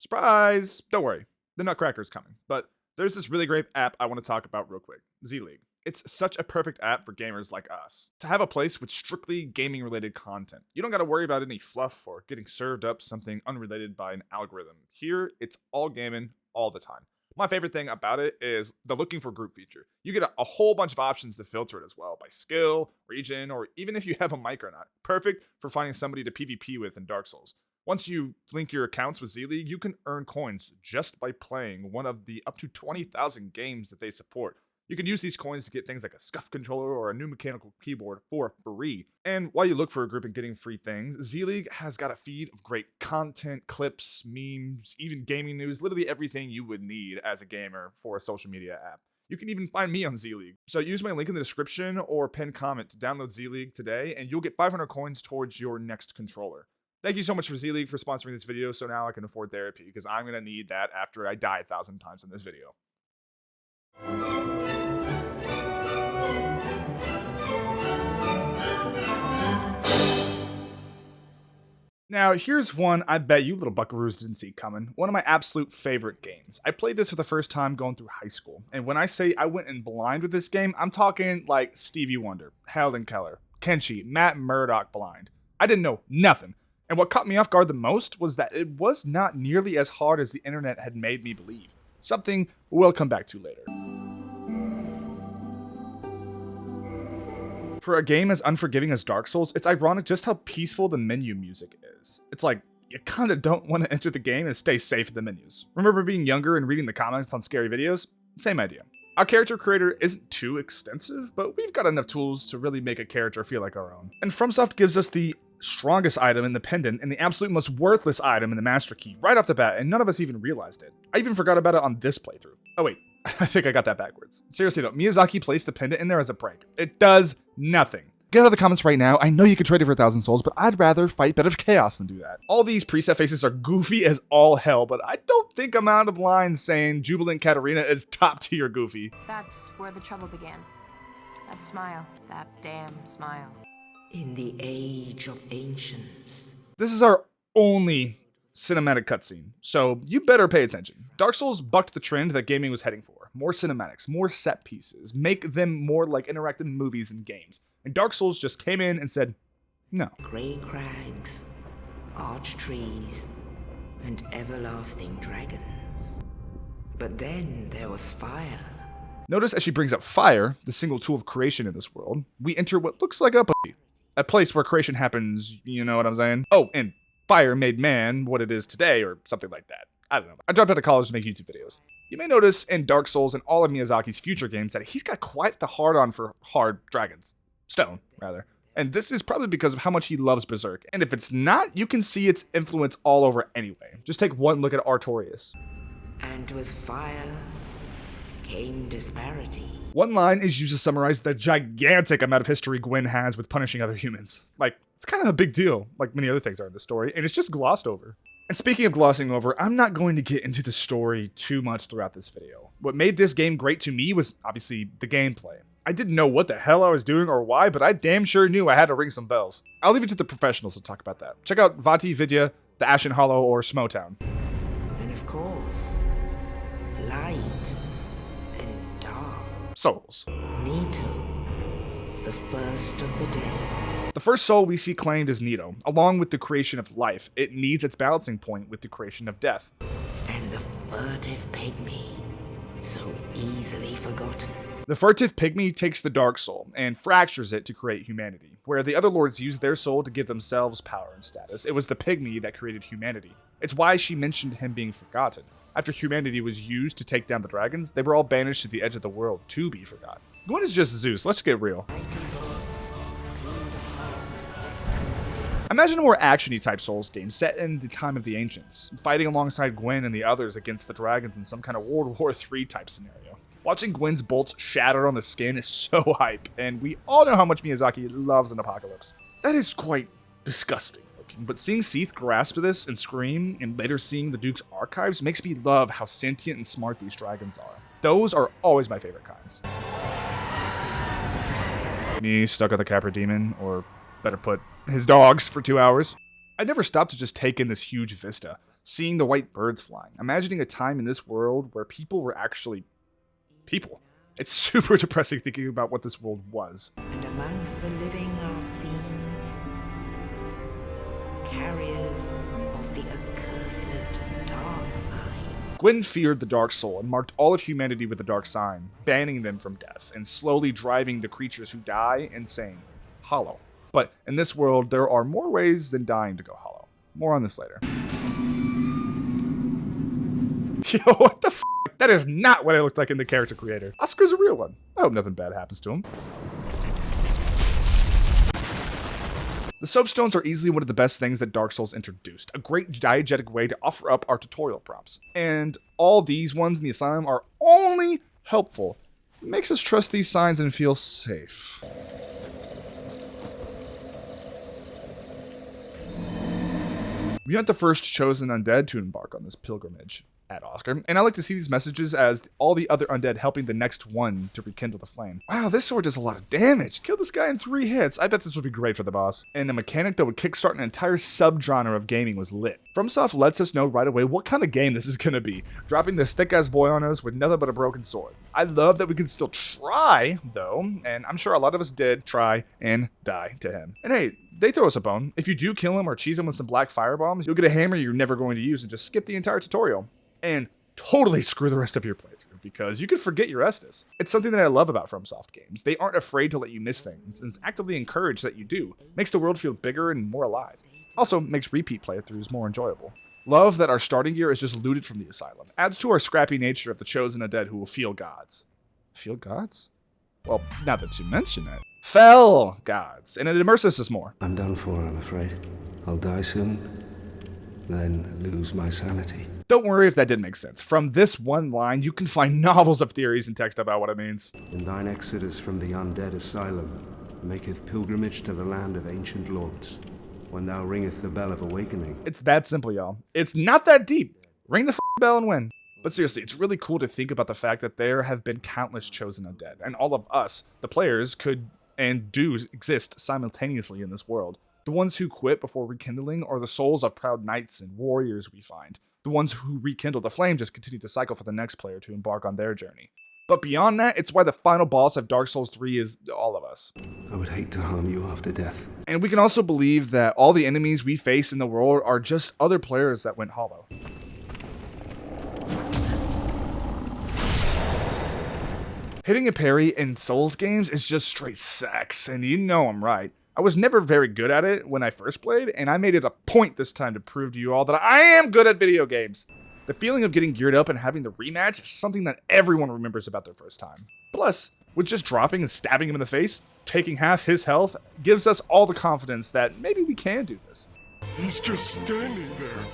Surprise! Don't worry, the Nutcracker's coming. But there's this really great app I want to talk about real quick, Z-League. It's such a perfect app for gamers like us to have a place with strictly gaming related content. You don't got to worry about any fluff or getting served up something unrelated by an algorithm. Here, it's all gaming all the time. My favorite thing about it is the looking for group feature. You get a whole bunch of options to filter it as well by skill, region, or even if you have a mic or not. Perfect for finding somebody to PvP with in Dark Souls. Once you link your accounts with Z-League, you can earn coins just by playing one of the up to 20,000 games that they support. You can use these coins to get things like a scuff controller or a new mechanical keyboard for free. And while you look for a group and getting free things, Z-League has got a feed of great content, clips, memes, even gaming news, literally everything you would need as a gamer for a social media app. You can even find me on Z-League. So use my link in the description or pinned comment to download Z-League today, and you'll get 500 coins towards your next controller. Thank you so much for Z-League for sponsoring this video, so now I can afford therapy, because I'm going to need that after I die 1,000 times in this video. Now, here's one I bet you little buckaroos didn't see coming. One of my absolute favorite games. I played this for the first time going through high school. And when I say I went in blind with this game, I'm talking like Stevie Wonder, Helen Keller, Kenshi, Matt Murdock blind. I didn't know nothing. And what caught me off guard the most was that it was not nearly as hard as the internet had made me believe. Something we'll come back to later. For a game as unforgiving as Dark Souls, it's ironic just how peaceful the menu music is. It's like, you kinda don't want to enter the game and stay safe in the menus. Remember being younger and reading the comments on scary videos? Same idea. Our character creator isn't too extensive, but we've got enough tools to really make a character feel like our own. And FromSoft gives us the strongest item in the pendant and the absolute most worthless item in the master key right off the bat, and none of us even realized it. I even forgot about it on this playthrough. Oh wait, I think I got that backwards. Seriously though, Miyazaki placed the pendant in there as a prank. It does nothing. Get out of the comments right now. I know you could trade it for 1,000 souls, but I'd rather fight Bed of Chaos than do that. All these preset faces are goofy as all hell, but I don't think I'm out of line saying Jubilant Katarina is top tier goofy. That's where the trouble began. That smile. That damn smile. In the age of ancients. This is our only cinematic cutscene, so you better pay attention. Dark Souls bucked the trend that gaming was heading for. More cinematics, more set pieces, make them more like interactive movies and games. And Dark Souls just came in and said, no. Grey crags, arch trees, and everlasting dragons. But then there was fire. Notice as she brings up fire, the single tool of creation in this world, we enter what looks like a place where creation happens, you know what I'm saying? Oh, and fire made man what it is today, or something like that. I don't know. I dropped out of college to make YouTube videos. You may notice in Dark Souls and all of Miyazaki's future games that he's got quite the hard-on for hard dragons. Stone, rather. And this is probably because of how much he loves Berserk. And if it's not, you can see its influence all over anyway. Just take one look at Artorias. And with fire came disparity. One line is used to summarize the gigantic amount of history Gwyn has with punishing other humans. Like, it's kind of a big deal, like many other things are in the story, and it's just glossed over. And speaking of glossing over, I'm not going to get into the story too much throughout this video. What made this game great to me was obviously the gameplay. I didn't know what the hell I was doing or why, but I damn sure knew I had to ring some bells. I'll leave it to the professionals to talk about that. Check out Vati Vidya, The Ashen Hollow, or Smotown. And of course, light and dark. Souls. Nito, the first of the day. The first soul we see claimed is Nito. Along with the creation of life, it needs its balancing point with the creation of death. And the furtive pygmy, so easily forgotten. The furtive pygmy takes the dark soul and fractures it to create humanity, where the other lords use their soul to give themselves power and status. It was the pygmy that created humanity. It's why she mentioned him being forgotten. After humanity was used to take down the dragons, they were all banished to the edge of the world to be forgotten. Gwyn is just Zeus, let's get real. Imagine a more action-y type Souls game set in the time of the ancients, fighting alongside Gwyn and the others against the dragons in some kind of World War III type scenario. Watching Gwyn's bolts shatter on the skin is so hype, and we all know how much Miyazaki loves an apocalypse. That is quite disgusting looking, but seeing Seath grasp this and scream, and later seeing the Duke's archives makes me love how sentient and smart these dragons are. Those are always my favorite kinds. Me stuck on the Capra Demon, or better put, his dogs for 2 hours. I never stopped to just take in this huge vista. seeing the white birds flying, imagining a time in this world where people were actually people. It's super depressing thinking about what this world was. And amongst the living are seen carriers of the accursed dark sign. Gwyn feared the dark soul and marked all of humanity with the dark sign, banning them from death and slowly driving the creatures who die insane, hollow. But in this world, there are more ways than dying to go hollow. More on this later. Yo, what the f***? That is not what I looked like in the character creator. Oscar's a real one. I hope nothing bad happens to him. The soapstones are easily one of the best things that Dark Souls introduced, a great diegetic way to offer up our tutorial prompts. And all these ones in the Asylum are only helpful. It makes us trust these signs and feel safe. We aren't the first chosen undead to embark on this pilgrimage at Oscar, and I like to see these messages as all the other undead helping the next one to rekindle the flame. Wow, this sword does a lot of damage. Kill this guy in 3 hits. I bet this would be great for the boss. And a mechanic that would kickstart an entire subgenre of gaming was lit. FromSoft lets us know right away what kind of game this is gonna be, dropping this thick-ass boy on us with nothing but a broken sword. I love that we can still try, though, and I'm sure a lot of us did try and die to him. And hey, they throw us a bone. If you do kill him or cheese him with some black firebombs, you'll get a hammer you're never going to use and just skip the entire tutorial. And totally screw the rest of your playthrough, because you could forget your Estus. It's something that I love about FromSoft games. They aren't afraid to let you miss things, and actively encourage that you do. Makes the world feel bigger and more alive. Also makes repeat playthroughs more enjoyable. Love that our starting gear is just looted from the Asylum. Adds to our scrappy nature of the chosen undead who will feel gods. Feel gods? Well, now that you mention it. Fell gods, and it immerses us more. I'm done for, I'm afraid. I'll die soon, then lose my sanity. Don't worry if that didn't make sense. From this one line, you can find novels of theories and text about what it means. And thine exodus from the undead asylum maketh pilgrimage to the land of ancient lords, when thou ringeth the bell of awakening. It's that simple, y'all. It's not that deep. Ring the bell and win. But seriously, it's really cool to think about the fact that there have been countless chosen undead, and all of us, the players, could and do exist simultaneously in this world. The ones who quit before rekindling are the souls of proud knights and warriors we find. The ones who rekindle the flame just continue to cycle for the next player to embark on their journey. But beyond that, it's why the final boss of Dark Souls 3 is all of us. I would hate to harm you after death. And we can also believe that all the enemies we face in the world are just other players that went hollow. Hitting a parry in Souls games is just straight sex, and you know I'm right. I was never very good at it when I first played, and I made it a point this time to prove to you all that I am good at video games. The feeling of getting geared up and having the rematch is something that everyone remembers about their first time. Plus, with just dropping and stabbing him in the face, taking half his health, gives us all the confidence that maybe we can do this. He's just standing there,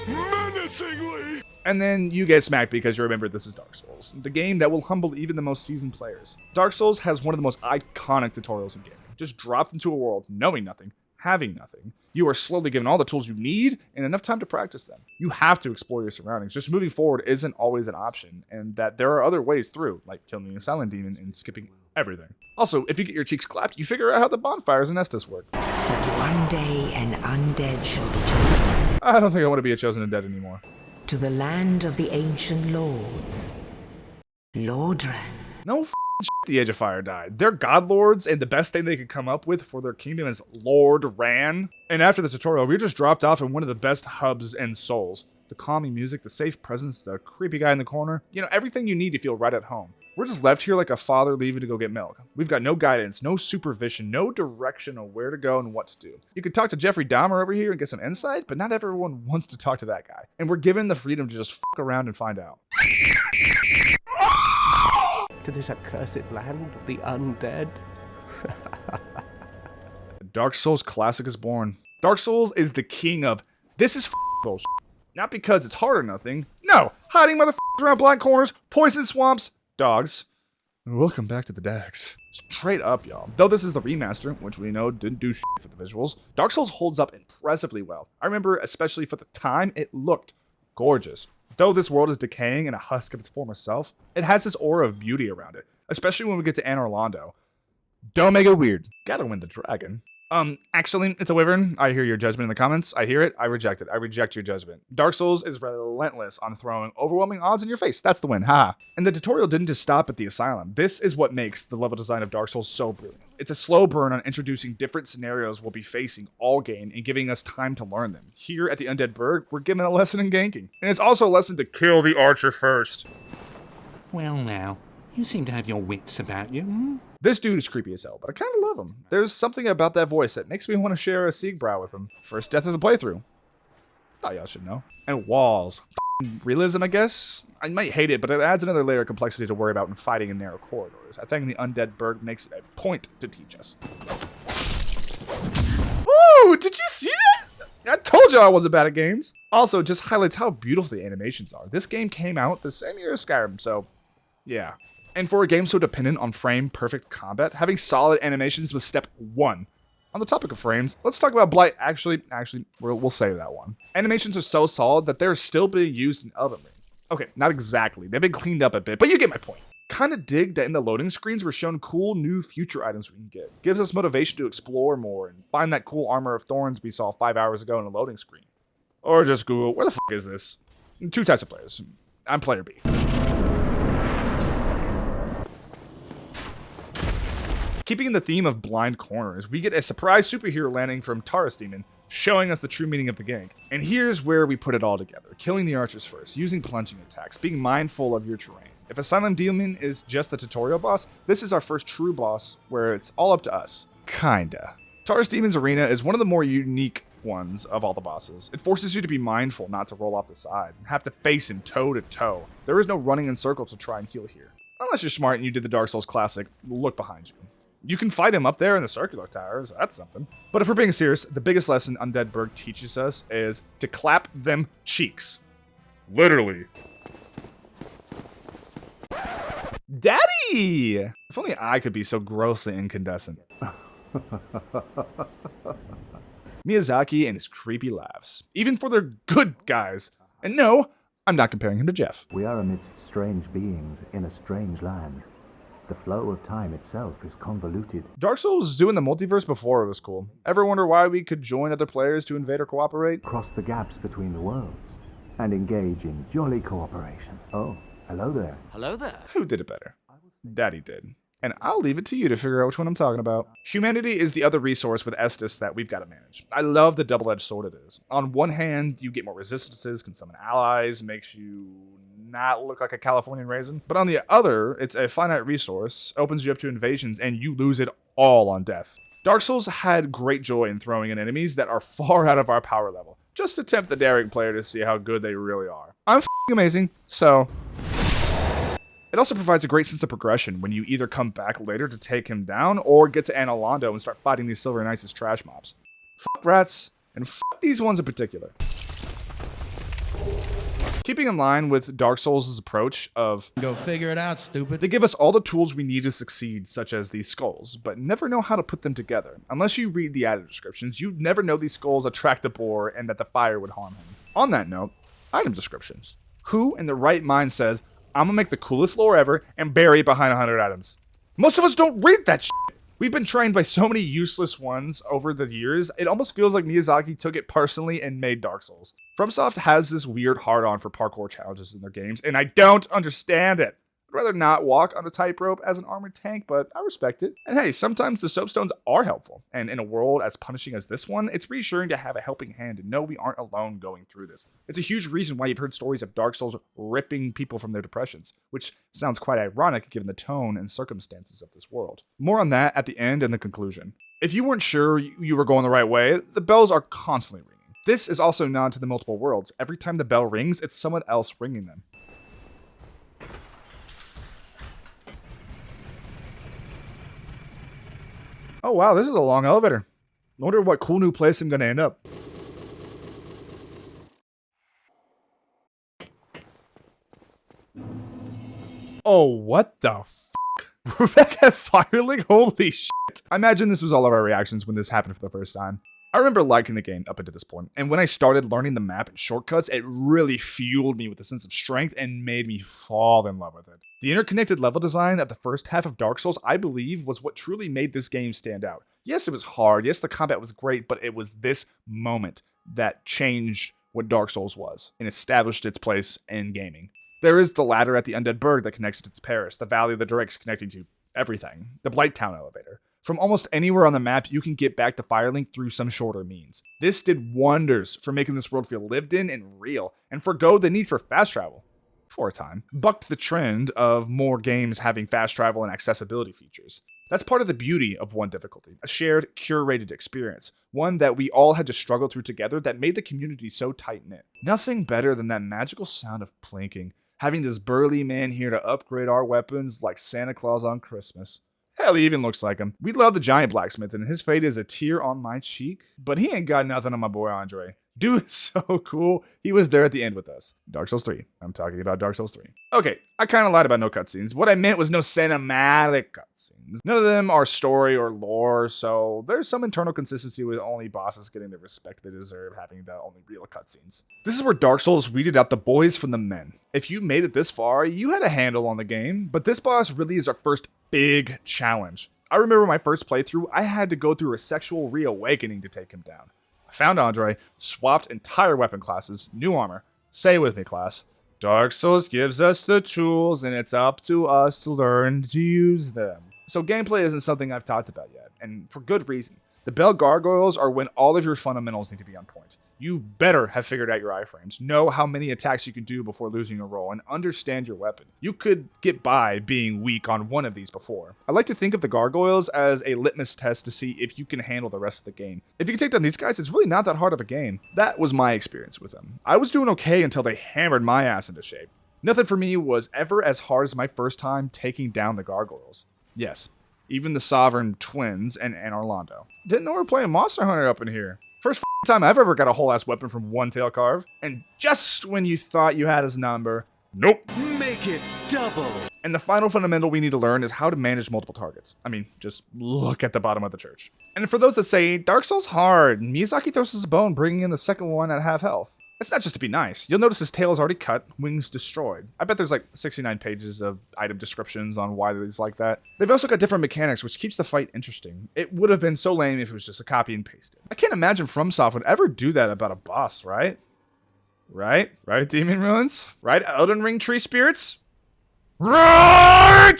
menacingly! And then you get smacked because you remember this is Dark Souls, the game that will humble even the most seasoned players. Dark Souls has one of the most iconic tutorials in gaming. Just dropped into a world knowing nothing, having nothing. You are slowly given all the tools you need and enough time to practice them. You have to explore your surroundings. Just moving forward isn't always an option, and that there are other ways through, like killing a silent demon and skipping everything. Also, if you get your cheeks clapped, you figure out how the bonfires and Estus work. But one day an undead shall be chosen. I don't think I want to be a chosen undead anymore. To the land of the ancient lords. Lordran. No the Edge of Fire died. They're god lords, and the best thing they could come up with for their kingdom is Lord Ran. And after the tutorial, we just dropped off in one of the best hubs and souls. The calming music, the safe presence, the creepy guy in the corner. You know, everything you need to feel right at home. We're just left here like a father leaving to go get milk. We've got no guidance, no supervision, no direction on where to go and what to do. You could talk to Jeffrey Dahmer over here and get some insight, but not everyone wants to talk to that guy. And we're given the freedom to just fuck around and find out. To this accursed land of the undead. Dark Souls Classic is born. Dark Souls is the king of this is bullshit. Not because it's hard or nothing. No, hiding motherfuckers around blind corners, poison swamps, dogs. Welcome back to the Dags. Straight up, y'all. Though this is the remaster, which we know didn't do shit for the visuals, Dark Souls holds up impressively well. I remember, especially for the time, it looked gorgeous. Though this world is decaying in a husk of its former self, it has this aura of beauty around it, especially when we get to Anor Londo. Don't make it weird. Gotta win the dragon. Actually, it's a wyvern. I hear your judgment in the comments. I hear it. I reject it. I reject your judgment. Dark Souls is relentless on throwing overwhelming odds in your face. That's the win. Haha. And the tutorial didn't just stop at the asylum. This is what makes the level design of Dark Souls so brilliant. It's a slow burn on introducing different scenarios we'll be facing all game and giving us time to learn them. Here at the Undead Burg, we're given a lesson in ganking. And it's also a lesson to kill the archer first. Well now, you seem to have your wits about you, hmm? This dude is creepy as hell, but I kind of love him. There's something about that voice that makes me want to share a Siegbrow with him. First death of the playthrough. Thought y'all should know. And walls. Realism, I guess? I might hate it, but it adds another layer of complexity to worry about when fighting in narrow corridors. I think the Undead Burg makes it a point to teach us. Ooh, did you see that? I told you I wasn't bad at games. Also, just highlights how beautiful the animations are. This game came out the same year as Skyrim, so yeah. And for a game so dependent on frame-perfect combat, having solid animations was step one. On the topic of frames, let's talk about Blight. Actually, we'll save that one. Animations are so solid that they're still being used in Elden Ring. Okay, not exactly. They've been cleaned up a bit, but you get my point. Kinda dig that in the loading screens we're shown cool new future items we can get. Gives us motivation to explore more and find that cool armor of thorns we saw 5 hours ago in a loading screen. Or just Google, where the fuck is this? Two types of players. I'm player B. Keeping in the theme of blind corners, we get a surprise superhero landing from Taurus Demon, showing us the true meaning of the gank. And here's where we put it all together. Killing the archers first, using plunging attacks, being mindful of your terrain. If Asylum Demon is just the tutorial boss, this is our first true boss where it's all up to us. Kinda. Taurus Demon's arena is one of the more unique ones of all the bosses. It forces you to be mindful not to roll off the side and have to face him toe to toe. There is no running in circles to try and heal here. Unless you're smart and you did the Dark Souls classic, look behind you. You can fight him up there in the circular towers, so that's something. But if we're being serious, the biggest lesson Undead Burg teaches us is to clap them cheeks. Literally. Daddy! If only I could be so grossly incandescent. Miyazaki and his creepy laughs. Even for their good guys. And no, I'm not comparing him to Jeff. We are amidst strange beings in a strange land. The flow of time itself is convoluted. Dark Souls was doing the multiverse before it was cool. Ever wonder why we could join other players to invade or cooperate? Cross the gaps between the worlds and engage in jolly cooperation. Oh, hello there. Hello there. Who did it better? Daddy did. And I'll leave it to you to figure out which one I'm talking about. Humanity is the other resource with Estus that we've got to manage. I love the double-edged sword it is. On one hand, you get more resistances, can summon allies, makes you not look like a Californian raisin. But on the other, it's a finite resource, opens you up to invasions, and you lose it all on death. Dark Souls had great joy in throwing in enemies that are far out of our power level, just to tempt the daring player to see how good they really are. I'm f***ing amazing, so... It also provides a great sense of progression when you either come back later to take him down or get to Anolondo and start fighting these Silver Knights as trash mobs. Fuck rats, and fuck these ones in particular. Keeping in line with Dark Souls' approach of go figure it out, stupid. They give us all the tools we need to succeed, such as these skulls, but never know how to put them together. Unless you read the added descriptions, you'd never know these skulls attract the boar and that the fire would harm him. On that note, item descriptions. Who in the right mind says, I'm gonna make the coolest lore ever and bury it behind 100 items? Most of us don't read that shit. We've been trained by so many useless ones over the years, it almost feels like Miyazaki took it personally and made Dark Souls. FromSoft has this weird hard-on for parkour challenges in their games, and I don't understand it. I'd rather not walk on a tightrope as an armored tank, but I respect it. And hey, sometimes the soapstones are helpful, and in a world as punishing as this one, it's reassuring to have a helping hand and know we aren't alone going through this. It's a huge reason why you've heard stories of Dark Souls ripping people from their depressions, which sounds quite ironic given the tone and circumstances of this world. More on that at the end and the conclusion. If you weren't sure you were going the right way, the bells are constantly ringing. This is also a nod to the multiple worlds. Every time the bell rings, it's someone else ringing them. Oh wow, this is a long elevator. I wonder what cool new place I'm gonna end up. Oh, what the fuck? Rebecca Firelink? Holy shit. I imagine this was all of our reactions when this happened for the first time. I remember liking the game up until this point, and when I started learning the map and shortcuts, it really fueled me with a sense of strength and made me fall in love with it. The interconnected level design of the first half of Dark Souls, I believe, was what truly made this game stand out. Yes, it was hard. Yes, the combat was great, but it was this moment that changed what Dark Souls was and established its place in gaming. There is the ladder at the Undead Burg that connects to Paris, the Valley of the Drakes connecting to everything, the Blighttown elevator. From almost anywhere on the map, you can get back to Firelink through some shorter means. This did wonders for making this world feel lived in and real, and forgo the need for fast travel. For a time, bucked the trend of more games having fast travel and accessibility features. That's part of the beauty of one difficulty, a shared, curated experience, one that we all had to struggle through together that made the community so tight-knit. Nothing better than that magical sound of plinking, having this burly man here to upgrade our weapons like Santa Claus on Christmas. Hell, he even looks like him. We love the giant blacksmith, and his fate is a tear on my cheek, but he ain't got nothing on my boy Andre. Dude is so cool. He was there at the end with us. Dark Souls 3. I'm talking about Dark Souls 3. Okay, I kind of lied about no cutscenes. What I meant was no cinematic cutscenes. None of them are story or lore, so there's some internal consistency with only bosses getting the respect they deserve having the only real cutscenes. This is where Dark Souls weeded out the boys from the men. If you made it this far, you had a handle on the game, but this boss really is our first big challenge. I remember my first playthrough, I had to go through a sexual reawakening to take him down. Found Andre, swapped entire weapon classes, new armor. Say it with me, class. Dark Souls gives us the tools, and it's up to us to learn to use them. So gameplay isn't something I've talked about yet, and for good reason. The bell gargoyles are when all of your fundamentals need to be on point. You better have figured out your iframes, know how many attacks you can do before losing a roll, and understand your weapon. You could get by being weak on one of these before. I like to think of the gargoyles as a litmus test to see if you can handle the rest of the game. If you can take down these guys, it's really not that hard of a game. That was my experience with them. I was doing okay until they hammered my ass into shape. Nothing for me was ever as hard as my first time taking down the gargoyles. Yes, even the Sovereign Twins and Orlando. Didn't know we were playing Monster Hunter up in here. First time I've ever got a whole ass weapon from one tail carve. And just when you thought you had his number, nope. Make it double. And the final fundamental we need to learn is how to manage multiple targets. I mean, just look at the bottom of the church. And for those that say, Dark Souls hard, Miyazaki throws us a bone bringing in the second one at half health. It's not just to be nice. You'll notice his tail is already cut, wings destroyed. I bet there's like 69 pages of item descriptions on why he's like that. They've also got different mechanics, which keeps the fight interesting. It would have been so lame if it was just a copy and pasted. I can't imagine FromSoft would ever do that about a boss, right? Right, Demon Ruins? Right, Elden Ring Tree Spirits? Right!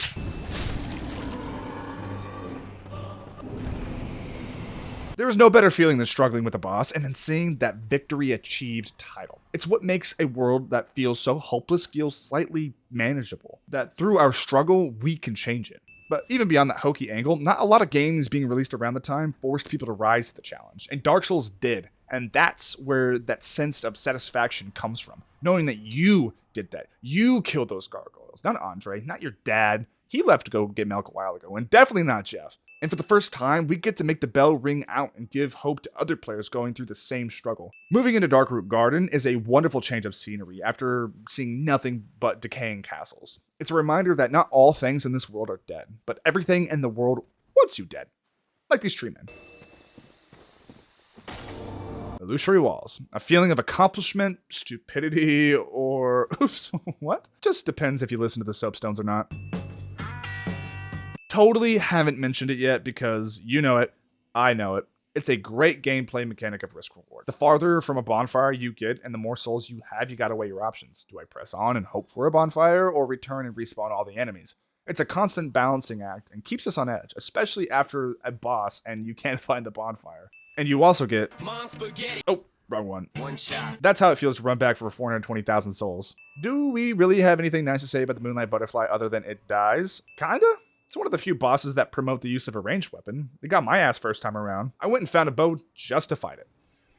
There is no better feeling than struggling with a boss and then seeing that victory achieved title. It's what makes a world that feels so hopeless feel slightly manageable. That through our struggle, we can change it. But even beyond that hokey angle, not a lot of games being released around the time forced people to rise to the challenge. And Dark Souls did. And that's where that sense of satisfaction comes from. Knowing that you did that. You killed those gargoyles. Not Andre, not your dad. He left to go get milk a while ago. And definitely not Jeff. And for the first time, we get to make the bell ring out and give hope to other players going through the same struggle. Moving into Darkroot Garden is a wonderful change of scenery after seeing nothing but decaying castles. It's a reminder that not all things in this world are dead, but everything in the world wants you dead. Like these tree men. Illusory walls. A feeling of accomplishment, stupidity, or oops, what? Just depends if you listen to the soapstones or not. Totally haven't mentioned it yet because you know it, I know it. It's a great gameplay mechanic of risk reward. The farther from a bonfire you get and the more souls you have, you gotta weigh your options. Do I press on and hope for a bonfire or return and respawn all the enemies? It's a constant balancing act and keeps us on edge, especially after a boss and you can't find the bonfire. And you also get... Oh, wrong one. One shot. That's how it feels to run back for 420,000 souls. Do we really have anything nice to say about the Moonlight Butterfly other than it dies? Kinda? It's one of the few bosses that promote the use of a ranged weapon. They got my ass first time around. I went and found a bow just to fight it.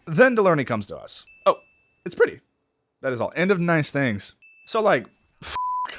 Then Delerny comes to us. Oh, it's pretty. That is all. End of nice things. So like,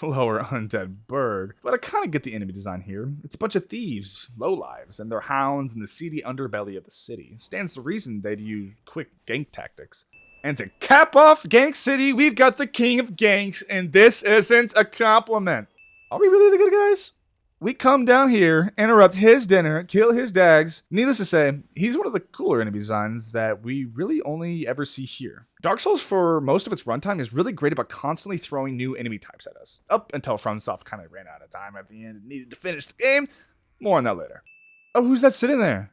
lower Undead Burg. But I kind of get the enemy design here. It's a bunch of thieves, lowlives, and their hounds in the seedy underbelly of the city. Stands to reason they'd use quick gank tactics. And to cap off Gank City, we've got the king of ganks, and this isn't a compliment. Are we really the good guys? We come down here, interrupt his dinner, kill his dags. Needless to say, he's one of the cooler enemy designs that we really only ever see here. Dark Souls, for most of its runtime, is really great about constantly throwing new enemy types at us. Up until FromSoft kind of ran out of time at the end and needed to finish the game. More on that later. Oh, who's that sitting there?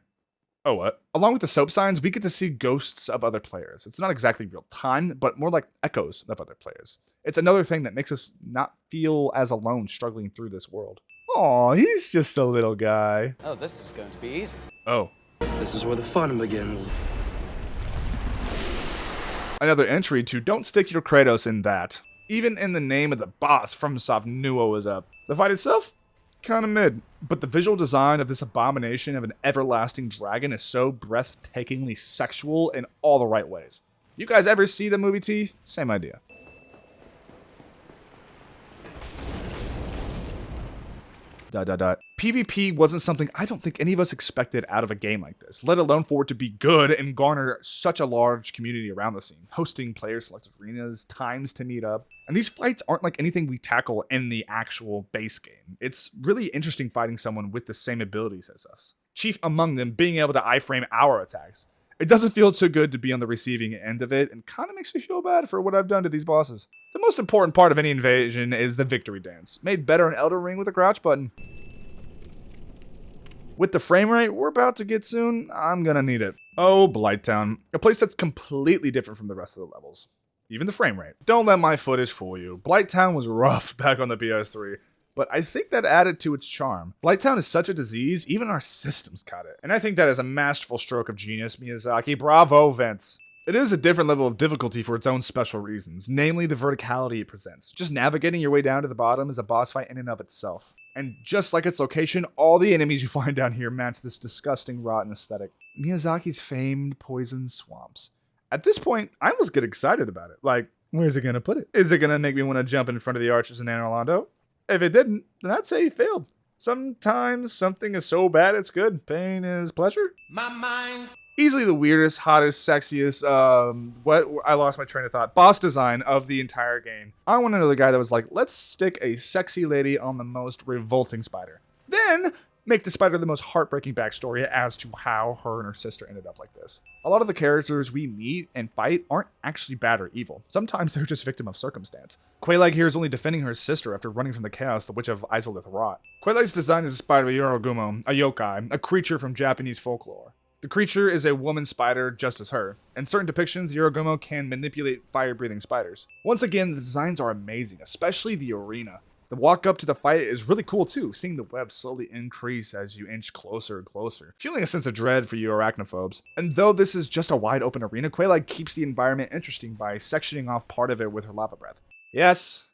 Oh, what? Along with the soap signs, we get to see ghosts of other players. It's not exactly real time, but more like echoes of other players. It's another thing that makes us not feel as alone struggling through this world. Aw, he's just a little guy. Oh, this is going to be easy. Oh. This is where the fun begins. Another entry to don't stick your Kratos in that. Even in the name of the boss, FromSoft knew what was up. The fight itself? Kinda mid. But the visual design of this abomination of an everlasting dragon is so breathtakingly sexual in all the right ways. You guys ever see the movie Teeth? Same idea. PvP wasn't something I don't think any of us expected out of a game like this, let alone for it to be good and garner such a large community around the scene, hosting player-selected arenas, times to meet up. And these fights aren't like anything we tackle in the actual base game. It's really interesting fighting someone with the same abilities as us. Chief among them being able to iframe our attacks. It doesn't feel so good to be on the receiving end of it, and kind of makes me feel bad for what I've done to these bosses. The most important part of any invasion is the victory dance, made better in Elden Ring with a crouch button. With the frame rate we're about to get soon, I'm gonna need it. Oh, Blighttown, a place that's completely different from the rest of the levels. Even the frame rate. Don't let my footage fool you. Blighttown was rough back on the PS3. But I think that added to its charm. Blighttown is such a disease, even our systems caught it. And I think that is a masterful stroke of genius, Miyazaki. Bravo, Vince. It is a different level of difficulty for its own special reasons, namely the verticality it presents. Just navigating your way down to the bottom is a boss fight in and of itself. And just like its location, all the enemies you find down here match this disgusting, rotten aesthetic. Miyazaki's famed poison swamps. At this point, I almost get excited about it. Like, where's it gonna put it? Is it gonna make me want to jump in front of the archers in Anor Londo? If it didn't, then I'd say he failed. Sometimes something is so bad it's good. Pain is pleasure. My mind's Easily the weirdest, hottest, sexiest, I lost my train of thought, boss design of the entire game. I want another guy that was like, let's stick a sexy lady on the most revolting spider. Then make the spider the most heartbreaking backstory as to how her and her sister ended up like this. A lot of the characters we meet and fight aren't actually bad or evil. Sometimes they're just victim of circumstance. Quelaag here is only defending her sister after running from the chaos the Witch of Izalith wrought. Quelaag's design is inspired by Yorogumo, a yokai, a creature from Japanese folklore. The creature is a woman spider just as her. In certain depictions, Yorogumo can manipulate fire-breathing spiders. Once again, the designs are amazing, especially the arena. The walk up to the fight is really cool too, seeing the web slowly increase as you inch closer and closer, feeling a sense of dread for you arachnophobes. And though this is just a wide open arena, Quelaag keeps the environment interesting by sectioning off part of it with her lava breath. Yes,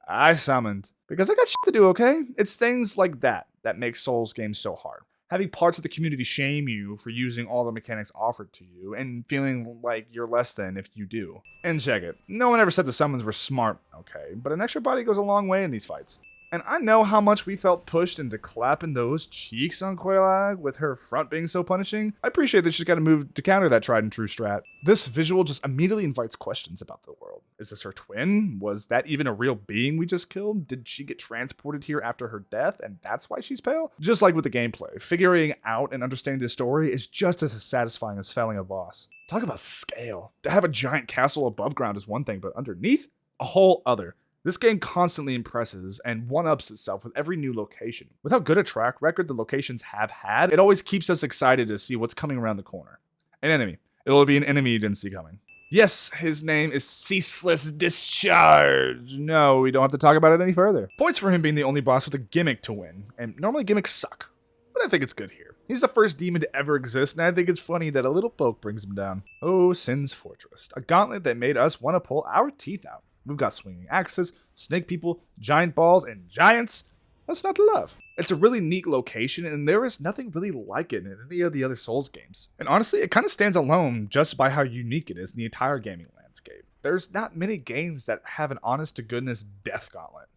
I summoned. Because I got shit to do, okay? It's things like that that make Souls games so hard. Having parts of the community shame you for using all the mechanics offered to you, and feeling like you're less than if you do. And check it, no one ever said the summons were smart, okay, but an extra body goes a long way in these fights. And I know how much we felt pushed into clapping those cheeks on Quelaag with her front being so punishing. I appreciate that she's got to move to counter that tried and true strat. This visual just immediately invites questions about the world. Is this her twin? Was that even a real being we just killed? Did she get transported here after her death and that's why she's pale? Just like with the gameplay, figuring out and understanding this story is just as satisfying as felling a boss. Talk about scale. To have a giant castle above ground is one thing, but underneath? A whole other. This game constantly impresses and one-ups itself with every new location. With how good a track record the locations have had, it always keeps us excited to see what's coming around the corner. An enemy. It'll be an enemy you didn't see coming. Yes, his name is Ceaseless Discharge. No, we don't have to talk about it any further. Points for him being the only boss with a gimmick to win, and normally gimmicks suck. But I think it's good here. He's the first demon to ever exist, and I think it's funny that a little poke brings him down. Oh, Sin's Fortress. A gauntlet that made us want to pull our teeth out. We've got swinging axes, snake people, giant balls, and giants. What's not to love? It's a really neat location, and there is nothing really like it in any of the other Souls games. And honestly, it kind of stands alone just by how unique it is in the entire gaming landscape. There's not many games that have an honest-to-goodness death gauntlet.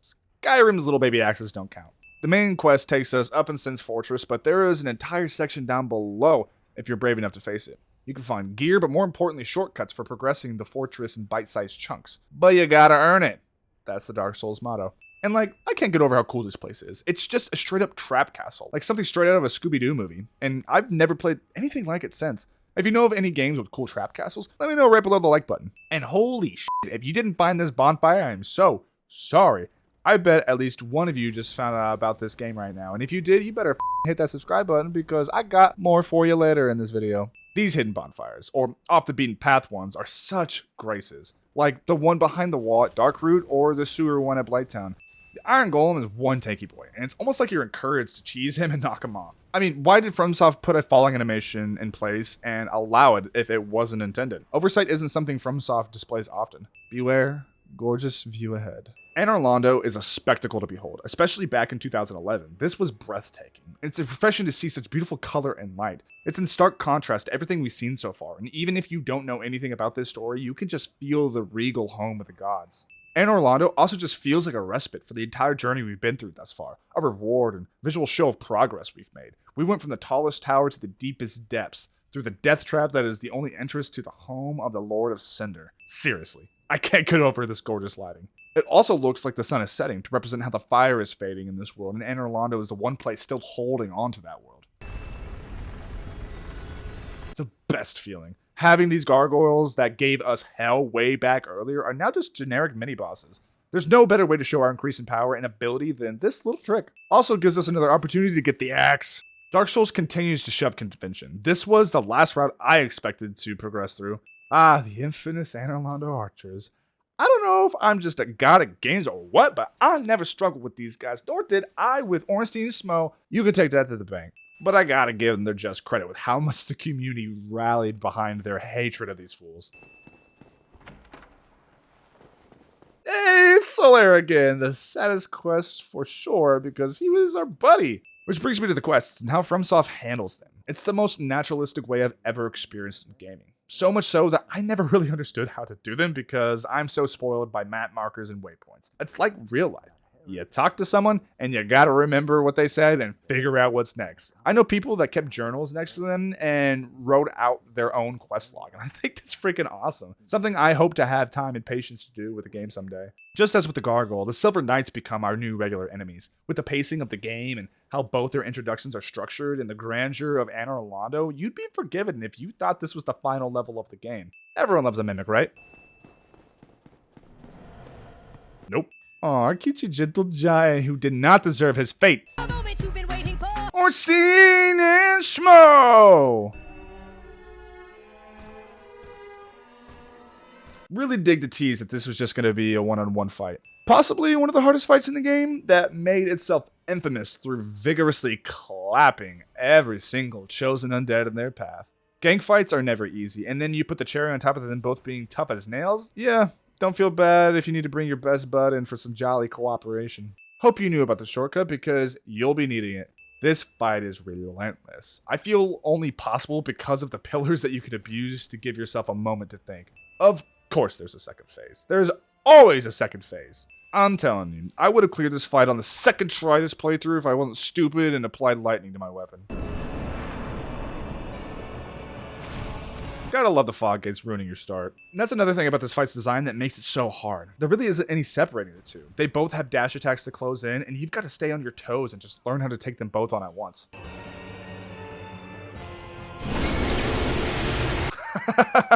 Skyrim's little baby axes don't count. The main quest takes us up in Sin's Fortress, but there is an entire section down below if you're brave enough to face it. You can find gear, but more importantly, shortcuts for progressing the fortress in bite-sized chunks. But you gotta earn it. That's the Dark Souls motto. And I can't get over how cool this place is. It's just a straight-up trap castle, like something straight out of a Scooby-Doo movie. And I've never played anything like it since. If you know of any games with cool trap castles, let me know right below the like button. And holy shit, if you didn't find this bonfire, I am so sorry. I bet at least one of you just found out about this game right now, and if you did, you better hit that subscribe button because I got more for you later in this video. These hidden bonfires, or off the beaten path ones, are such graces, like the one behind the wall at Darkroot or the sewer one at Blighttown. The Iron Golem is one tanky boy, and it's almost like you're encouraged to cheese him and knock him off. I mean, why did FromSoft put a falling animation in place and allow it if it wasn't intended? Oversight isn't something FromSoft displays often. Beware, gorgeous view ahead. Anor Londo is a spectacle to behold, especially back in 2011. This was breathtaking. It's refreshing to see such beautiful color and light. It's in stark contrast to everything we've seen so far, and even if you don't know anything about this story, you can just feel the regal home of the gods. Anor Londo also just feels like a respite for the entire journey we've been through thus far, a reward and visual show of progress we've made. We went from the tallest tower to the deepest depths, through the death trap that is the only entrance to the home of the Lord of Cinder. Seriously, I can't get over this gorgeous lighting. It also looks like the sun is setting to represent how the fire is fading in this world, and Anor Londo is the one place still holding on to that world. The best feeling. Having these gargoyles that gave us hell way back earlier are now just generic mini-bosses. There's no better way to show our increase in power and ability than this little trick. Also gives us another opportunity to get the axe. Dark Souls continues to shove convention. This was the last route I expected to progress through. Ah, the infamous Anor Londo archers. I don't know if I'm just a god at games or what, but I never struggled with these guys, nor did I with Ornstein and Smo. You can take that to the bank. But I gotta give them their just credit with how much the community rallied behind their hatred of these fools. Hey, it's Solaire again, the saddest quest for sure, because he was our buddy. Which brings me to the quests and how FromSoft handles them. It's the most naturalistic way I've ever experienced in gaming. So much so that I never really understood how to do them because I'm so spoiled by map markers and waypoints. It's like real life. You talk to someone and you gotta remember what they said and figure out what's next. I know people that kept journals next to them and wrote out their own quest log, and I think that's freaking awesome. Something I hope to have time and patience to do with the game someday. Just as with the Gargoyle, the Silver Knights become our new regular enemies. With the pacing of the game and how both their introductions are structured and the grandeur of Anor Londo, you'd be forgiven if you thought this was the final level of the game. Everyone loves a mimic, right? Nope. Aw, cutesy gentle giant who did not deserve his fate. Ornstein and Smo! Really dig the tease that this was just going to be a one-on-one fight. Possibly one of the hardest fights in the game that made itself infamous through vigorously clapping every single chosen undead in their path. Gang fights are never easy, and then you put the cherry on top of them both being tough as nails? Yeah. Don't feel bad if you need to bring your best bud in for some jolly cooperation. Hope you knew about the shortcut because you'll be needing it. This fight is relentless. I feel only possible because of the pillars that you could abuse to give yourself a moment to think. Of course there's a second phase. There's always a second phase. I'm telling you, I would have cleared this fight on the second try this playthrough if I wasn't stupid and applied lightning to my weapon. Gotta love the fog gates ruining your start. And that's another thing about this fight's design that makes it so hard. There really isn't any separating the two. They both have dash attacks to close in, and you've got to stay on your toes and just learn how to take them both on at once.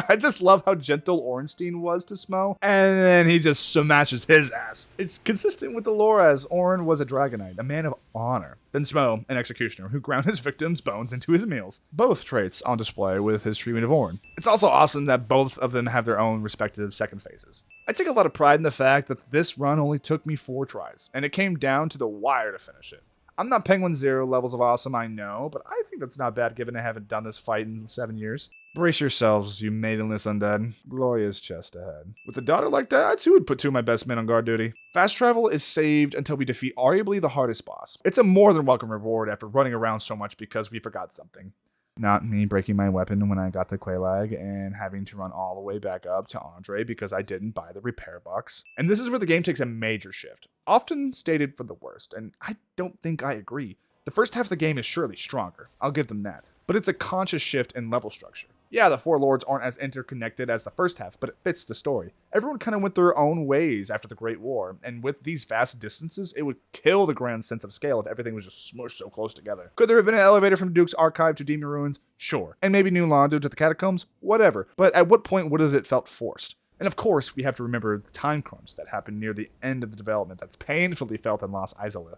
I just love how gentle Ornstein was to Smo, and then he just smashes his ass. It's consistent with the lore as Orn was a Dragonite, a man of honor. Then Smo, an executioner who ground his victims' bones into his meals. Both traits on display with his treatment of Orn. It's also awesome that both of them have their own respective second phases. I take a lot of pride in the fact that this run only took me 4 tries, and it came down to the wire to finish it. I'm not Penguin Zero levels of awesome, I know, but I think that's not bad given I haven't done this fight in 7 years. Brace yourselves, you maidenless undead. Glorious chest ahead. With a daughter like that, I too would put 2 of my best men on guard duty. Fast travel is saved until we defeat arguably the hardest boss. It's a more than welcome reward after running around so much because we forgot something. Not me breaking my weapon when I got the Quelaag and having to run all the way back up to Andre because I didn't buy the repair box. And this is where the game takes a major shift, often stated for the worst, and I don't think I agree. The first half of the game is surely stronger, I'll give them that, but it's a conscious shift in level structure. Yeah, the 4 lords aren't as interconnected as the first half, but it fits the story. Everyone kind of went their own ways after the Great War, and with these vast distances, it would kill the grand sense of scale if everything was just smushed so close together. Could there have been an elevator from Duke's Archive to Demon Ruins? Sure. And maybe New Londo to the Catacombs? Whatever. But at what point would have it felt forced? And of course, we have to remember the time crunch that happened near the end of the development that's painfully felt in Lost Izalith.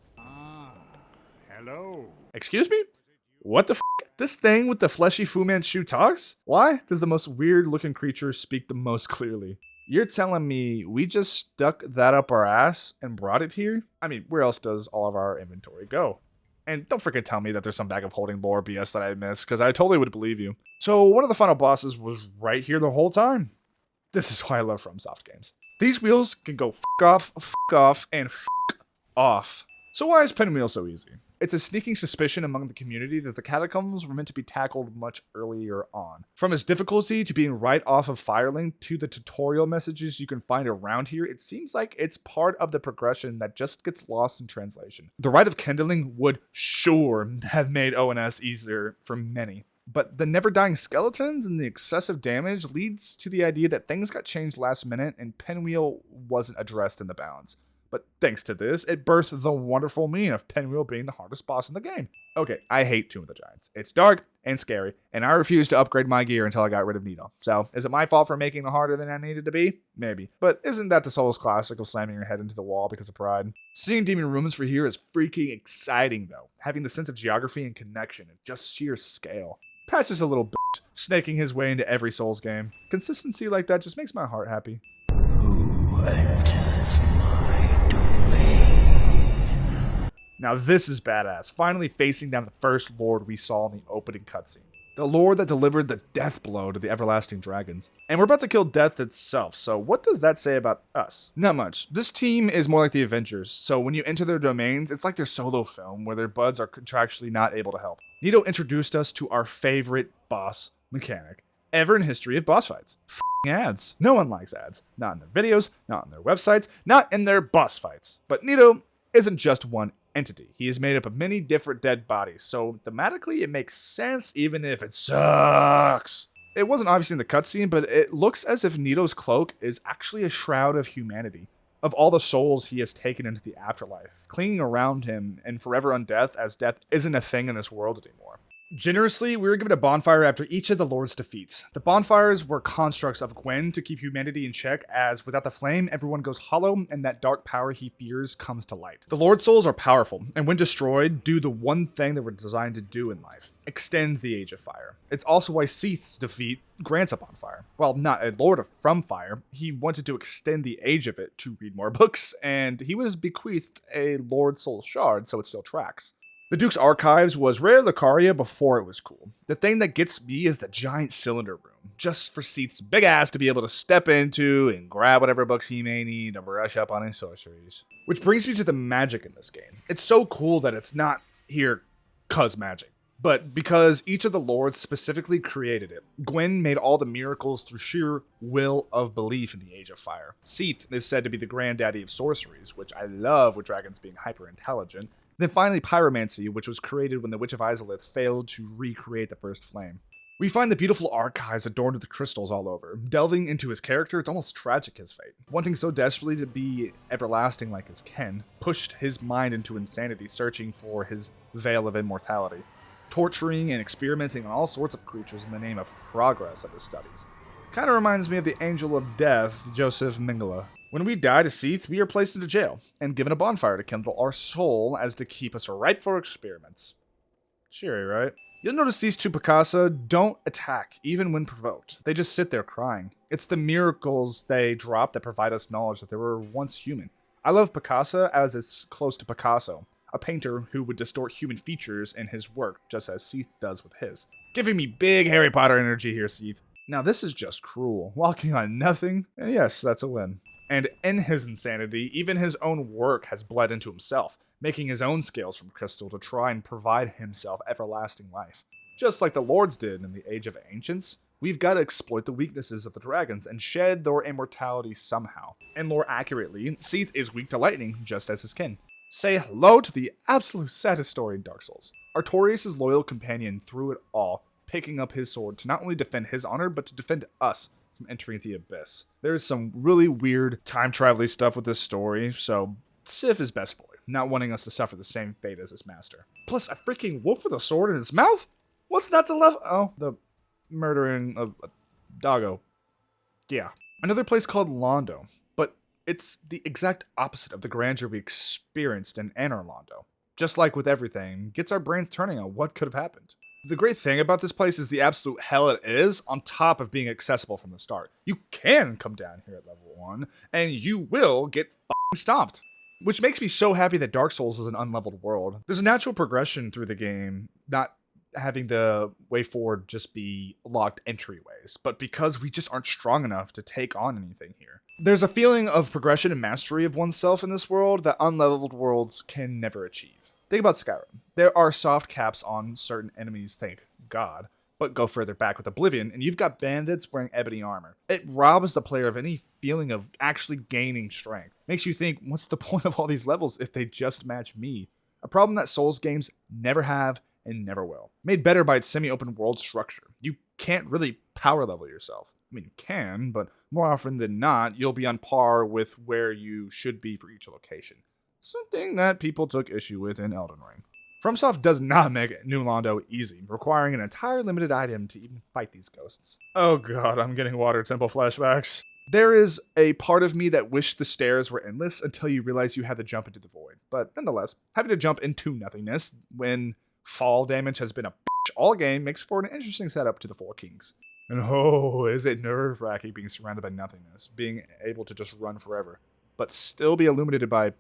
Hello. Excuse me? What the f? This thing with the fleshy Fu Manchu talks? Why does the most weird looking creature speak the most clearly? You're telling me we just stuck that up our ass and brought it here? I mean, where else does all of our inventory go? And don't freaking tell me that there's some bag of holding lore BS that I missed, because I totally would believe you. So one of the final bosses was right here the whole time. This is why I love FromSoft games. These wheels can go f off, and f off. So why is Pinwheel so easy? It's a sneaking suspicion among the community that the catacombs were meant to be tackled much earlier on. From its difficulty to being right off of Firelink to the tutorial messages you can find around here, it seems like it's part of the progression that just gets lost in translation. The Rite of Kindling would sure have made ONS easier for many. But the never-dying skeletons and the excessive damage leads to the idea that things got changed last minute and Pinwheel wasn't addressed in the balance. But thanks to this, it birthed the wonderful meme of Pinwheel being the hardest boss in the game. Okay, I hate Tomb of the Giants. It's dark and scary, and I refused to upgrade my gear until I got rid of Nito. So, is it my fault for making it harder than I needed to be? Maybe. But isn't that the Souls classic of slamming your head into the wall because of pride? Seeing Demon Ruins for here is freaking exciting though, having the sense of geography and connection and just sheer scale. Patch is a little bitch, snaking his way into every Souls game. Consistency like that just makes my heart happy. Now this is badass, finally facing down the first Lord we saw in the opening cutscene. The Lord that delivered the death blow to the everlasting dragons. And we're about to kill death itself, so what does that say about us? Not much. This team is more like the Avengers, so when you enter their domains, it's like their solo film where their buds are contractually not able to help. Nito introduced us to our favorite boss mechanic ever in history of boss fights. Ads. No one likes ads. Not in their videos, not on their websites, not in their boss fights. But Nito isn't just one entity. He is made up of many different dead bodies, so thematically it makes sense even if it sucks. It wasn't obvious in the cutscene, but it looks as if Nito's cloak is actually a shroud of humanity, of all the souls he has taken into the afterlife, clinging around him and forever undeath as death isn't a thing in this world anymore. Generously, we were given a bonfire after each of the Lord's defeats. The bonfires were constructs of Gwen to keep humanity in check, as without the flame, everyone goes hollow, and that dark power he fears comes to light. The Lord Souls are powerful, and when destroyed, do the one thing they were designed to do in life: extend the Age of Fire. It's also why Seath's defeat grants a bonfire. While not a Lord from Fire, he wanted to extend the age of it to read more books, and he was bequeathed a Lord Soul Shard, so it still tracks. The Duke's Archives was rare Lucaria before it was cool. The thing that gets me is the giant cylinder room, just for Seath's big ass to be able to step into and grab whatever books he may need to brush up on his sorceries. Which brings me to the magic in this game. It's so cool that it's not here 'cause magic, but because each of the lords specifically created it. Gwen made all the miracles through sheer will of belief in the Age of Fire. Seath is said to be the granddaddy of sorceries, which I love with dragons being hyper-intelligent. Then finally pyromancy, which was created when the Witch of Izalith failed to recreate the first flame. We find the beautiful archives adorned with crystals all over. Delving into his character, it's almost tragic his fate. Wanting so desperately to be everlasting like his kin, pushed his mind into insanity searching for his veil of immortality. Torturing and experimenting on all sorts of creatures in the name of progress of his studies. Kinda reminds me of the Angel of Death, Joseph Mengele. When we die to Seath, we are placed into jail and given a bonfire to kindle our soul as to keep us ripe for experiments. Cheery, right? You'll notice these two Picasso don't attack, even when provoked. They just sit there crying. It's the miracles they drop that provide us knowledge that they were once human. I love Picasso as it's close to Picasso, a painter who would distort human features in his work, just as Seath does with his. Giving me big Harry Potter energy here, Seath. Now this is just cruel, walking on nothing, and yes, that's a win. And in his insanity, even his own work has bled into himself, making his own scales from crystal to try and provide himself everlasting life. Just like the Lords did in the Age of Ancients, we've got to exploit the weaknesses of the dragons and shed their immortality somehow. And more accurately, Seath is weak to lightning, just as his kin. Say hello to the absolute saddest story in Dark Souls. Artorias' loyal companion through it all, picking up his sword to not only defend his honor, but to defend us from entering the abyss. There's some really weird time-travel-y stuff with this story, so Sif is best boy, not wanting us to suffer the same fate as his master. Plus, a freaking wolf with a sword in his mouth? What's not to love? Oh, the murdering of a doggo. Yeah. Another place called Londo, but it's the exact opposite of the grandeur we experienced in Anor Londo. Just like with everything, gets our brains turning on what could have happened. The great thing about this place is the absolute hell it is, on top of being accessible from the start. You can come down here at level 1, and you will get f***ing stomped. Which makes me so happy that Dark Souls is an unleveled world. There's a natural progression through the game, not having the way forward just be locked entryways, but because we just aren't strong enough to take on anything here. There's a feeling of progression and mastery of oneself in this world that unleveled worlds can never achieve. Think about Skyrim. There are soft caps on certain enemies, thank God, but go further back with Oblivion, and you've got bandits wearing ebony armor. It robs the player of any feeling of actually gaining strength. Makes you think, what's the point of all these levels if they just match me? A problem that Souls games never have and never will. Made better by its semi-open world structure. You can't really power level yourself. I mean, you can, but more often than not, you'll be on par with where you should be for each location. Something that people took issue with in Elden Ring. FromSoft does not make New Londo easy, requiring an entire limited item to even fight these ghosts. Oh god, I'm getting Water Temple flashbacks. There is a part of me that wished the stairs were endless until you realize you had to jump into the void. But nonetheless, having to jump into nothingness when fall damage has been a bitch all game makes for an interesting setup to the Four Kings. And oh, is it nerve-wracking being surrounded by nothingness, being able to just run forever, but still be illuminated by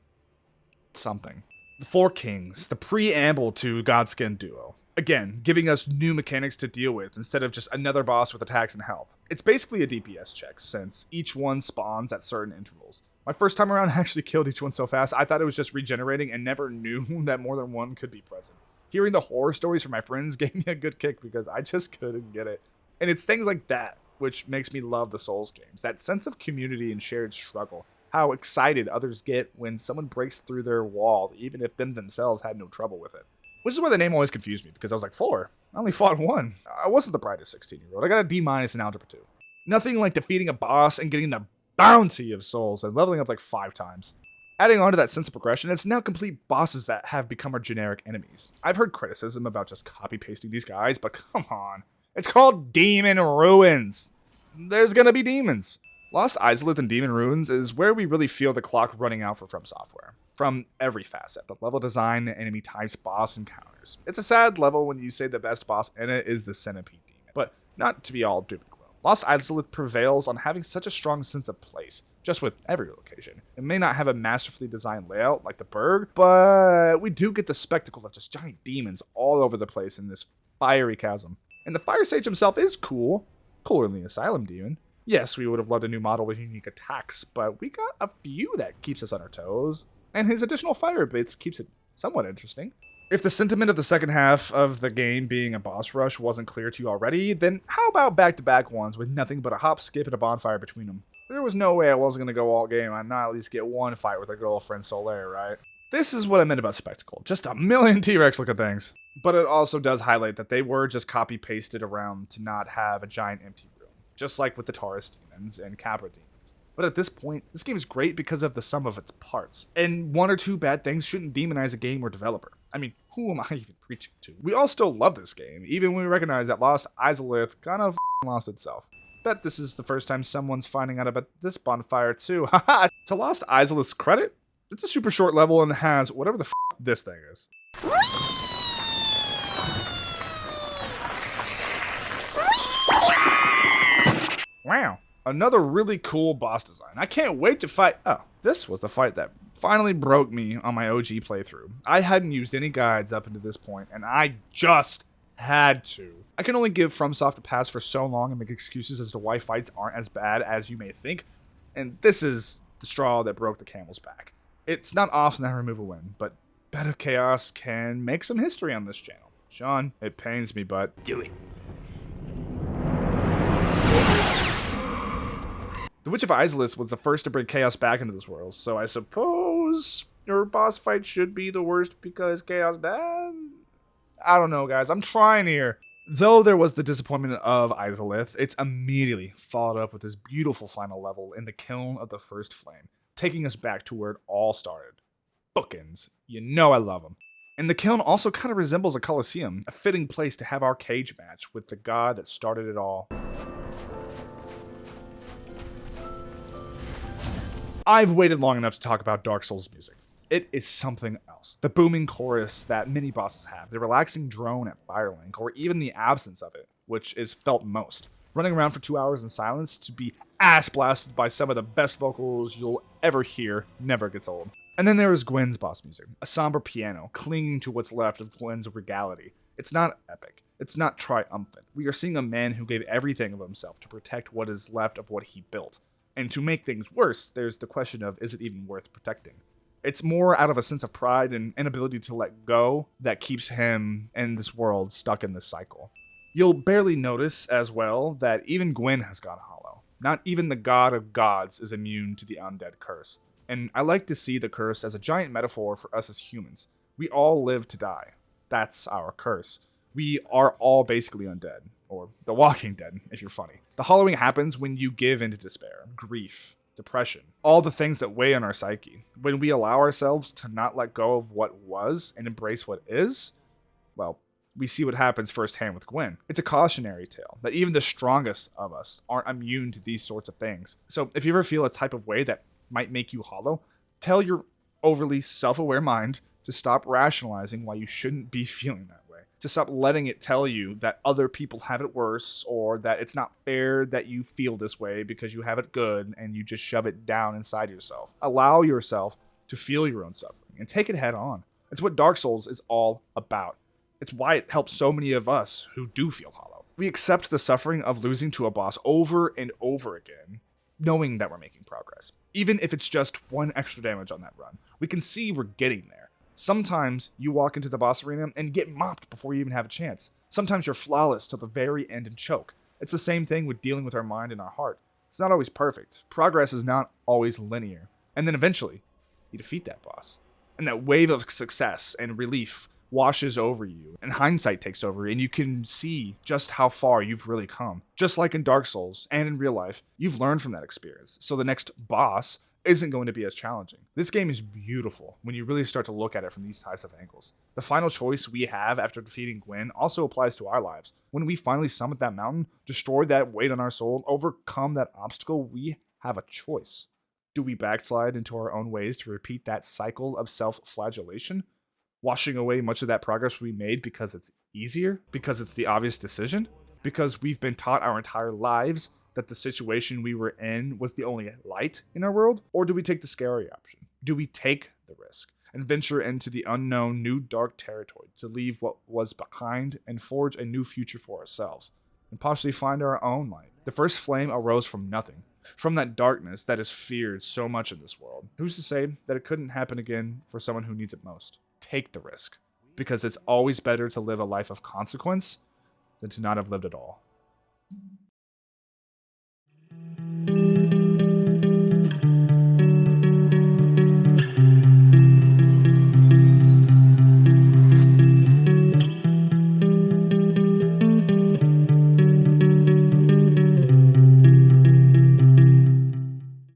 something. The Four Kings, the preamble to Godskin Duo. Again, giving us new mechanics to deal with instead of just another boss with attacks and health. It's basically a DPS check, since each one spawns at certain intervals. My first time around, I actually killed each one so fast, I thought it was just regenerating and never knew that more than one could be present. Hearing the horror stories from my friends gave me a good kick because I just couldn't get it. And it's things like that which makes me love the Souls games. That sense of community and shared struggle. How excited others get when someone breaks through their wall, even if them themselves had no trouble with it. Which is why the name always confused me, because I was like, 4? I only fought 1. I wasn't the brightest 16-year-old. I got a D- in Algebra 2. Nothing like defeating a boss and getting the bounty of souls and leveling up like 5 times. Adding on to that sense of progression, it's now complete bosses that have become our generic enemies. I've heard criticism about just copy-pasting these guys, but come on. It's called Demon Ruins. There's gonna be demons. Lost Izalith and Demon Ruins is where we really feel the clock running out for From Software. From every facet, the level design, the enemy types, boss encounters. It's a sad level when you say the best boss in it is the Centipede Demon, but not to be all doom and gloom. Lost Izalith prevails on having such a strong sense of place, just with every location. It may not have a masterfully designed layout like the Burg, but we do get the spectacle of just giant demons all over the place in this fiery chasm. And the Fire Sage himself is cool, cooler than the Asylum Demon. Yes, we would have loved a new model with unique attacks, but we got a few that keeps us on our toes, and his additional fire bits keeps it somewhat interesting. If the sentiment of the second half of the game being a boss rush wasn't clear to you already, then how about back-to-back ones with nothing but a hop, skip, and a bonfire between them? There was no way I wasn't going to go all game and not at least get one fight with a girlfriend Solaire, right? This is what I meant about spectacle. Just a million T-Rex looking things. But it also does highlight that they were just copy-pasted around to not have a giant empty room. Just like with the Taurus demons and Capra demons. But at this point, this game is great because of the sum of its parts. And 1 or 2 bad things shouldn't demonize a game or developer. I mean, who am I even preaching to? We all still love this game, even when we recognize that Lost Izalith kind of lost itself. Bet this is the first time someone's finding out about this bonfire too. Haha! To Lost Izalith's credit, it's a super short level and has whatever the this thing is. Wow. Another really cool boss design. I can't wait to fight. Oh, this was the fight that finally broke me on my OG playthrough. I hadn't used any guides up until this point, and I just had to. I can only give FromSoft a pass for so long and make excuses as to why fights aren't as bad as you may think, and this is the straw that broke the camel's back. It's not often that I remove a win, but Bet of Chaos can make some history on this channel. Sean, it pains me, but do it. The Witch of Izalith was the first to bring chaos back into this world, so I suppose your boss fight should be the worst because chaos bad? I don't know, guys. I'm trying here. Though there was the disappointment of Izalith, it's immediately followed up with this beautiful final level in the Kiln of the First Flame, taking us back to where it all started. Bookends. You know I love them. And the Kiln also kind of resembles a Colosseum, a fitting place to have our cage match with the god that started it all. I've waited long enough to talk about Dark Souls music. It is something else. The booming chorus that many bosses have, the relaxing drone at Firelink, or even the absence of it, which is felt most. Running around for 2 hours in silence to be ass blasted by some of the best vocals you'll ever hear never gets old. And then there is Gwyn's boss music, a somber piano clinging to what's left of Gwyn's regality. It's not epic. It's not triumphant. We are seeing a man who gave everything of himself to protect what is left of what he built. And to make things worse, there's the question of, is it even worth protecting? It's more out of a sense of pride and inability to let go that keeps him and this world stuck in this cycle. You'll barely notice as well that even Gwyn has gone hollow. Not even the god of gods is immune to the undead curse. And I like to see the curse as a giant metaphor for us as humans. We all live to die. That's our curse. We are all basically undead, or the walking dead, if you're funny. The hollowing happens when you give into despair, grief, depression, all the things that weigh on our psyche. When we allow ourselves to not let go of what was and embrace what is, well, we see what happens firsthand with Gwyn. It's a cautionary tale that even the strongest of us aren't immune to these sorts of things. So if you ever feel a type of way that might make you hollow, tell your overly self-aware mind to stop rationalizing why you shouldn't be feeling that way. To stop letting it tell you that other people have it worse, or that it's not fair that you feel this way because you have it good and you just shove it down inside yourself. Allow yourself to feel your own suffering and take it head on. It's what Dark Souls is all about. It's why it helps so many of us who do feel hollow. We accept the suffering of losing to a boss over and over again, knowing that we're making progress. Even if it's just 1 extra damage on that run, we can see we're getting there. Sometimes you walk into the boss arena and get mopped before you even have a chance. Sometimes you're flawless till the very end and choke. It's the same thing with dealing with our mind and our heart. It's not always perfect. Progress is not always linear. And then eventually, you defeat that boss. And that wave of success and relief washes over you, and hindsight takes over, and you can see just how far you've really come. Just like in Dark Souls and in real life, you've learned from that experience, so the next boss isn't going to be as challenging. This game is beautiful when you really start to look at it from these types of angles. The final choice we have after defeating Gwyn also applies to our lives. When we finally summit that mountain, destroy that weight on our soul, overcome that obstacle, we have a choice. Do we backslide into our own ways to repeat that cycle of self-flagellation? Washing away much of that progress we made because it's easier, because it's the obvious decision, because we've been taught our entire lives that the situation we were in was the only light in our world? Or do we take the scary option? Do we take the risk and venture into the unknown new dark territory to leave what was behind and forge a new future for ourselves and possibly find our own light? The first flame arose from nothing, from that darkness that is feared so much in this world. Who's to say that it couldn't happen again for someone who needs it most? Take the risk, because it's always better to live a life of consequence than to not have lived at all.